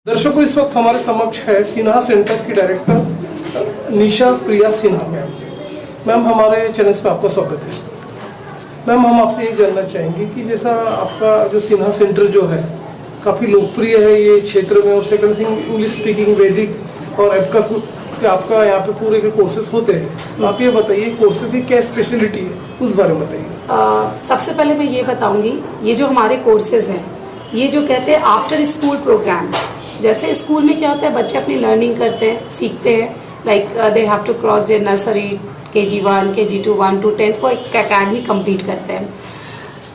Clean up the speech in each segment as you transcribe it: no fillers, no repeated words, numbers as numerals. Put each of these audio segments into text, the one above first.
दर्शकों, इस वक्त हमारे समक्ष है सिन्हा सेंटर की डायरेक्टर निशा प्रिया सिन्हा मैम। मैम, हमारे चैनल पे आपका स्वागत है। मैम, हम आपसे ये जानना चाहेंगे कि जैसा आपका जो सिन्हा सेंटर जो है काफ़ी लोकप्रिय है ये क्षेत्र में, और सेकंड थिंग इंग्लिश स्पीकिंग, वैदिक और एबकस के आपका यहाँ पे पूरे के कोर्सेज होते हैं। तो आप ये बताइए कोर्सेज की क्या स्पेशलिटी है, उस बारे में बताइए। सबसे पहले मैं ये बताऊंगी, ये जो हमारे कोर्सेज हैं, ये जो कहते हैं आफ्टर स्कूल प्रोग्राम। जैसे स्कूल में क्या होता है, बच्चे अपनी लर्निंग करते हैं, सीखते हैं, like they have to cross their nursery, KG1, KG2, 1 to 10 वो एक अकेडमी कंप्लीट करते हैं।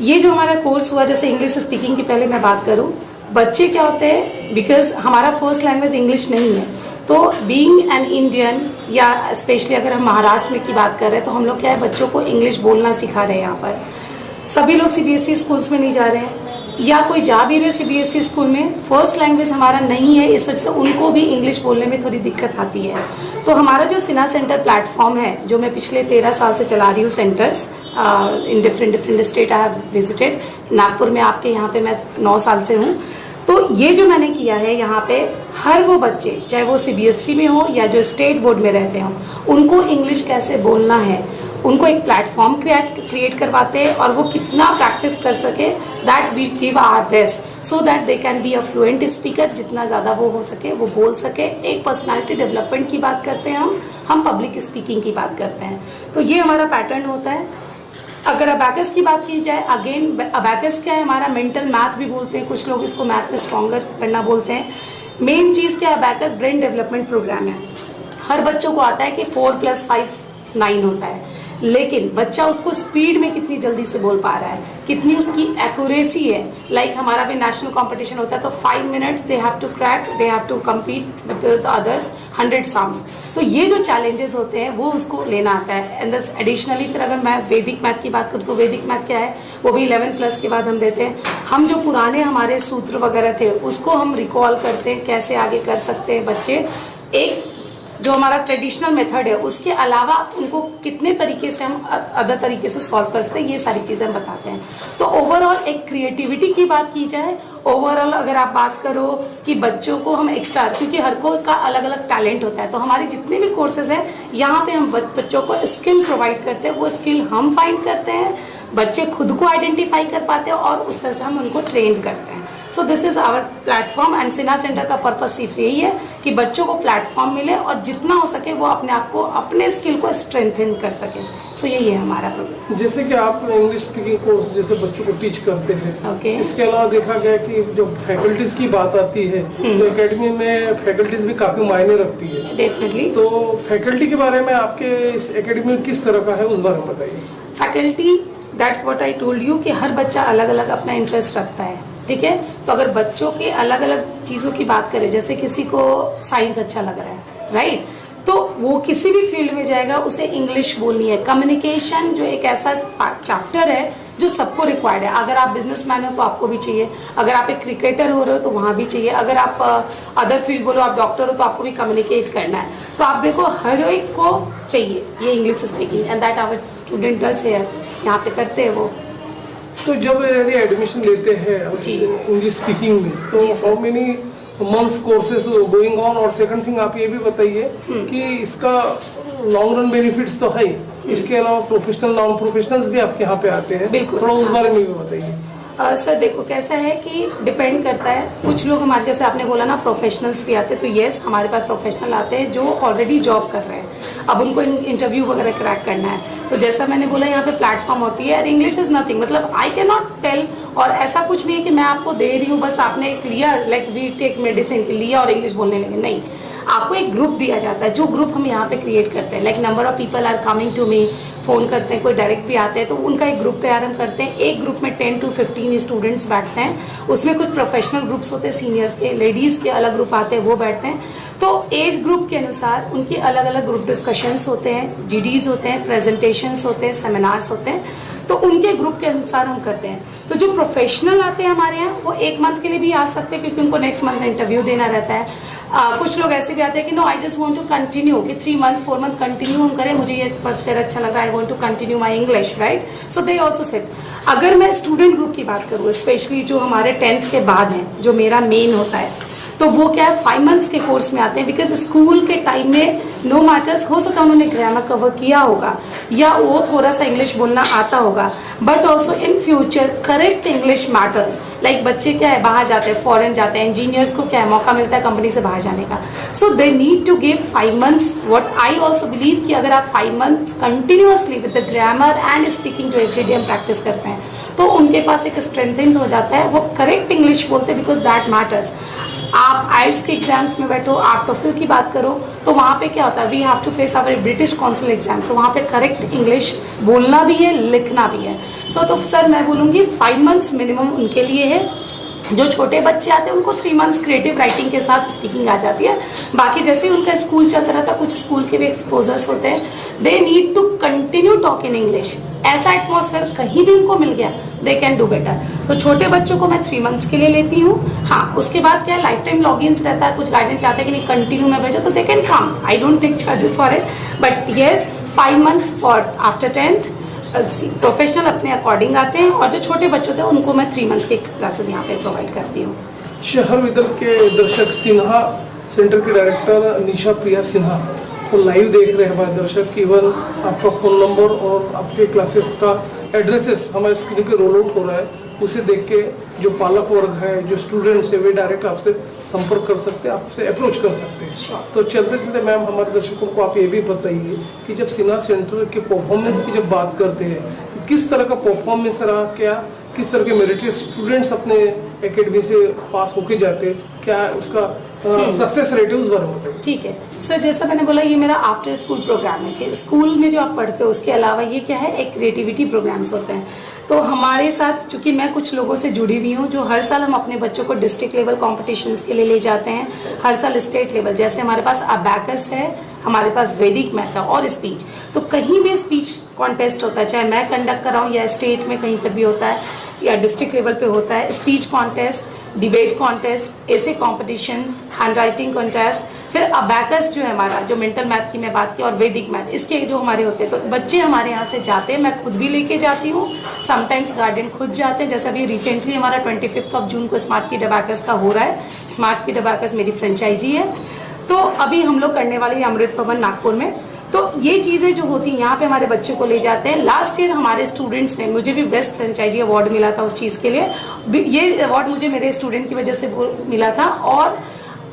ये जो हमारा कोर्स हुआ, जैसे इंग्लिश स्पीकिंग की पहले मैं बात करूँ, बच्चे क्या होते हैं, बिकॉज हमारा फर्स्ट लैंग्वेज इंग्लिश नहीं है, तो बीइंग एन इंडियन या स्पेशली अगर हम महाराष्ट्र में की बात कर रहे हैं, तो हम लोग क्या है, बच्चों को इंग्लिश बोलना सिखा रहे हैं। यहाँ पर सभी लोग CBSE स्कूल्स में नहीं जा रहे हैं, या कोई जा भी रहे CBSE स्कूल में, फर्स्ट लैंग्वेज हमारा नहीं है, इस वजह से उनको भी इंग्लिश बोलने में थोड़ी दिक्कत आती है। तो हमारा जो सिन्हा सेंटर प्लेटफॉर्म है, जो मैं पिछले 13 साल से चला रही हूँ centres in different state I have visited. Nagpur में आपके यहाँ पे मैं 9 साल से हूँ। तो ये जो मैंने किया है यहाँ पे, हर वो बच्चे चाहे वो CBSE में हो या जो स्टेट बोर्ड में रहते हों, उनको इंग्लिश कैसे बोलना है, उनको एक प्लेटफॉर्म क्रिएट करवाते हैं, और वो कितना प्रैक्टिस कर सके, that we give our best so that they can be a fluent speaker. जितना ज़्यादा वो हो सके वो बोल सके। एक पर्सनालिटी डेवलपमेंट की बात करते हैं, हम पब्लिक स्पीकिंग की बात करते हैं। तो ये हमारा पैटर्न होता है। अगर अबैकस की बात की जाए, अगेन अबैकस क्या है, हमारा मेंटल मैथ भी बोलते हैं, कुछ लोग इसको मैथ में स्ट्रॉन्गर करना बोलते हैं। मेन चीज़ क्या है, अबैकस ब्रेन डेवलपमेंट प्रोग्राम है। हर बच्चों को आता है कि 4 + 5 9 होता है, लेकिन बच्चा उसको स्पीड में कितनी जल्दी से बोल पा रहा है, कितनी उसकी एक्यूरेसी है। लाइक हमारा भी नेशनल कंपटीशन होता है, तो 5 minutes they have to crack, they have to compete with the others 100 sums. तो ये जो चैलेंजेस होते हैं वो उसको लेना आता है। एंड दस एडिशनली फिर अगर मैं वैदिक मैथ की बात करूँ, तो वैदिक मैथ क्या है, वो भी 11+ के बाद हम देते हैं। हम जो पुराने हमारे सूत्र वगैरह थे उसको हम रिकॉल करते हैं, कैसे आगे कर सकते हैं बच्चे। एक जो हमारा ट्रेडिशनल मेथड है, उसके अलावा उनको कितने तरीके से हम अदर तरीके से सॉल्व कर सकते हैं, ये सारी चीज़ें हम बताते हैं। तो ओवरऑल एक क्रिएटिविटी की बात की जाए, ओवरऑल अगर आप बात करो कि बच्चों को हम एक्स्ट्रा, क्योंकि हर कोई का अलग अलग टैलेंट होता है, तो हमारे जितने भी कोर्सेज हैं यहाँ पे हम बच्चों को स्किल प्रोवाइड करते हैं। वो स्किल हम फाइंड करते हैं, बच्चे खुद को आइडेंटिफाई कर पाते हैं, और उस तरह से हम उनको ट्रेन करते हैं। So this is our platform, and Sinha centre का पर्पस सिर्फ यही है कि बच्चों को प्लेटफॉर्म मिले, और जितना हो सके वो अपने आप को, अपने स्किल को स्ट्रेंथन कर सके। सो यही है हमारा प्रोग्राम। जैसे कि आप इंग्लिश स्पीकिंग कोर्स जैसे बच्चों को टीच करते हैं, Okay. इसके अलावा देखा गया कि जो फैकल्टीज की बात आती है, तो एकेडमी में फैकल्टीज भी काफी मायने रखती है। डेफिनेटली। तो फैकल्टी के बारे में आपके इस एकेडमी में किस तरह का है, उस बारे में बताइए। Faculty, that what I told you, कि हर बच्चा अलग अलग अपना इंटरेस्ट रखता है, ठीक है। तो अगर बच्चों के अलग अलग चीज़ों की बात करें, जैसे किसी को साइंस अच्छा लग रहा है, राइट, तो वो किसी भी फील्ड में जाएगा, उसे इंग्लिश बोलनी है। कम्युनिकेशन जो एक ऐसा चैप्टर है जो सबको रिक्वायर्ड है। अगर आप बिजनेसमैन हो तो आपको भी चाहिए, अगर आप एक क्रिकेटर हो रहे हो तो वहाँ भी चाहिए, अगर आप अदर फील्ड बोलो, आप डॉक्टर हो तो आपको भी कम्युनिकेट करना है। तो आप देखो, हर एक को चाहिए ये English speaking, and that our student does here, यहाँ पे करते हैं वो। तो जब यदि एडमिशन लेते हैं इंग्लिश स्पीकिंग में, तो how many months courses going on, और सेकंड थिंग आप ये भी बताइए कि इसका लॉन्ग रन बेनिफिट्स तो है, इसके अलावा प्रोफेशनल नॉन प्रोफेशनल्स भी आपके यहाँ पे आते हैं, बिल्कुल, थोड़ा उस बारे में भी बताइए। सर देखो, कैसा है कि डिपेंड करता है। कुछ लोग हमारे, जैसे आपने बोला ना, प्रोफेशनल्स भी आते हैं, तो येस हमारे पास प्रोफेशनल आते हैं जो ऑलरेडी जॉब कर रहे हैं, अब उनको इंटरव्यू वगैरह क्रैक करना है। तो जैसा मैंने बोला, यहाँ पे प्लेटफॉर्म होती है, और इंग्लिश इज़ नथिंग, मतलब आई कैन नॉट टेल, और ऐसा कुछ नहीं है कि मैं आपको दे रही हूँ बस आपने एक लिया, लाइक वी टेक मेडिसिन लिया और इंग्लिश बोलने लगे, नहीं। आपको एक ग्रुप दिया जाता है, जो ग्रुप हम यहाँ पे क्रिएट करते हैं, like number of people are coming to me, phone करते हैं, कोई डायरेक्ट भी आते हैं, तो उनका एक ग्रुप तैयार हम करते हैं। एक ग्रुप में 10 to 15 स्टूडेंट्स बैठते हैं, उसमें कुछ प्रोफेशनल ग्रुप्स होते हैं, सीनियर्स के, लेडीज़ के अलग ग्रुप आते हैं, वो बैठते हैं। तो एज ग्रुप के अनुसार उनके अलग अलग ग्रुप डिस्कशंस होते हैं, GDs होते हैं, प्रेजेंटेशंस होते हैं, सेमिनार्स होते हैं, तो उनके ग्रुप के अनुसार हम करते हैं। तो जो प्रोफेशनल आते हैं हमारे यहाँ, वो 1 मंथ के लिए भी आ सकते हैं, क्योंकि उनको नेक्स्ट मंथ में इंटरव्यू देना रहता है। कुछ लोग ऐसे भी आते हैं कि no, I just want to continue, कि 3 मंथ 4 मंथ कंटिन्यू हम करें, मुझे ये फिर अच्छा लग रहा है, I want to continue my English, right. So they also set. अगर मैं स्टूडेंट ग्रुप की बात करूँ, स्पेशली जो हमारे 10th के बाद हैं, जो मेरा मेन होता है, तो वो क्या है 5 मंथ्स के कोर्स में आते हैं, बिकॉज स्कूल के टाइम में नो मैटर्स, हो सकता है उन्होंने ग्रामर कवर किया होगा या वो थोड़ा सा इंग्लिश बोलना आता होगा, but also in future correct English matters. Like बच्चे क्या है बाहर जाते हैं, फॉरेन जाते हैं, इंजीनियर्स को क्या है मौका मिलता है कंपनी से बाहर जाने का, so they need to give 5 months. What I also believe कि अगर आप 5 months continuously with the grammar and speaking जो एवरीडे हम प्रैक्टिस करते हैं, तो उनके पास एक स्ट्रेंथन हो जाता है, वो करेक्ट इंग्लिश बोलते हैं, बिकॉज दैट मैटर्स। आप आइल्स के एग्जाम्स में बैठो, आप टोफल की बात करो, तो वहाँ पे क्या होता है, we have to face our British Council exam, तो वहाँ पे करेक्ट इंग्लिश बोलना भी है, लिखना भी है। सो तो सर मैं बोलूँगी 5 मंथ्स मिनिमम उनके लिए है। जो छोटे बच्चे आते हैं उनको 3 मंथ्स क्रिएटिव राइटिंग के साथ स्पीकिंग आ जाती है। बाकी जैसे ही उनका स्कूल चलता रहता है, कुछ स्कूल के भी एक्सपोजर्स होते हैं, they need to continue talk in English. ऐसा एटमॉस्फेयर कहीं भी उनको मिल गया, दे कैन डू बेटर। तो छोटे बच्चों को मैं 3 मंथ्स के लिए लेती हूँ। हाँ, उसके बाद क्या है, लाइफ टाइम लॉगिन्स रहता है, कुछ गार्जियन चाहते हैं कि नहीं कंटिन्यू में भेजो, तो they can come, I don't take charges for it, but yes 5 months for after 10th। Professional अपने अकॉर्डिंग आते हैं, और जो छोटे बच्चे होते हैं उनको मैं 3 मंथ्स के क्लासेस यहाँ पे प्रोवाइड करती हूँ। शहर विदर्भ के दर्शक सिन्हा सेंटर की डायरेक्टर निशा प्रिया सिन्हा को लाइव देख रहे हैं हमारे दर्शक। इवन आपका फ़ोन नंबर और आपके क्लासेस का एड्रेसेस हमारे स्क्रीन पे रोल आउट हो रहा है, उसे देख के जो पालक वर्ग है, जो स्टूडेंट्स है, वे डायरेक्ट आपसे संपर्क कर सकते हैं, आपसे अप्रोच कर सकते हैं। तो चलते चलते मैम हमारे दर्शकों को आप ये भी बताइए कि जब सिन्हा सेंटर के परफॉर्मेंस की जब बात करते हैं, तो किस तरह का परफॉर्मेंस रहा, क्या किस तरह के मेरिटरी स्टूडेंट्स अपने एकेडमी से पास होके जाते, क्या उसका सक्सेस रेट उस बारे में बताइए। ठीक है सर, जैसा मैंने बोला ये मेरा आफ्टर स्कूल प्रोग्राम है कि स्कूल में जो आप पढ़ते हो उसके अलावा ये क्या है, एक क्रिएटिविटी प्रोग्राम्स होते हैं। तो हमारे साथ चूंकि मैं कुछ लोगों से जुड़ी हुई हूँ, जो हर साल हम अपने बच्चों को डिस्ट्रिक्ट लेवल कॉम्पिटिशन्स के लिए ले जाते हैं, हर साल स्टेट लेवल। जैसे हमारे पास अबैकस है, हमारे पास वैदिक मैथ है और स्पीच। तो कहीं भी स्पीच कॉन्टेस्ट होता है, चाहे मैं कंडक्ट कर रहा हूँ या स्टेट में कहीं पर भी होता है या डिस्ट्रिक्ट लेवल पे होता है, स्पीच कॉन्टेस्ट, डिबेट कॉन्टेस्ट, ऐसे कॉम्पिटिशन, हैंड राइटिंग कॉन्टेस्ट, फिर अबैकस जो है हमारा, जो मेंटल मैथ की मैं बात की, और वैदिक मैथ, इसके जो हमारे होते हैं। तो बच्चे हमारे यहाँ से जाते हैं, मैं खुद भी लेके जाती हूँ, समटाइम्स गार्डियन खुद जाते हैं। जैसे अभी रिसेंटली हमारा 25 जून को स्मार्ट किड अबैकस का हो रहा है। स्मार्ट किड अबैकस मेरी फ्रेंचाइजी है, तो अभी हम लोग करने वाले हैं अमृत भवन नागपुर में। तो ये चीज़ें जो होती हैं यहाँ पे हमारे बच्चे को ले जाते हैं। लास्ट ईयर हमारे स्टूडेंट्स ने, मुझे भी बेस्ट फ्रेंचाइजी अवार्ड मिला था उस चीज़ के लिए। ये अवार्ड मुझे मेरे स्टूडेंट की वजह से मिला था। और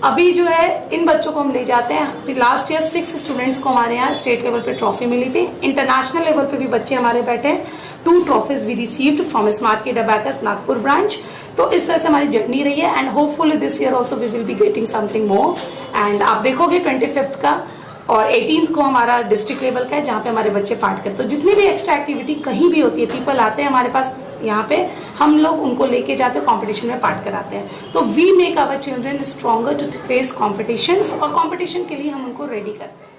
अभी जो है इन बच्चों को हम ले जाते हैं। फिर लास्ट ईयर 6 स्टूडेंट्स को हमारे यहाँ स्टेट लेवल पे ट्रॉफी मिली थी। इंटरनेशनल लेवल पे भी बच्चे हमारे बैठे हैं। 2 trophies we received from Smart Kid Abacus Nagpur branch. तो इस तरह से हमारी जर्नी रही है, and hopefully this year also we will be getting something more. And आप देखोगे 25 का और 18 को हमारा डिस्ट्रिक्ट लेवल का है, जहाँ पे हमारे बच्चे पार्ट करते हैं। तो जितनी भी एक्स्ट्रा एक्टिविटी कहीं भी होती है, पीपल आते हैं हमारे पास यहाँ पे, हम लोग उनको लेके जाते हैं, कंपटीशन में पार्ट कराते हैं। तो we make our children stronger to face competitions, और कॉम्पिटिशन के लिए हम उनको रेडी करते हैं।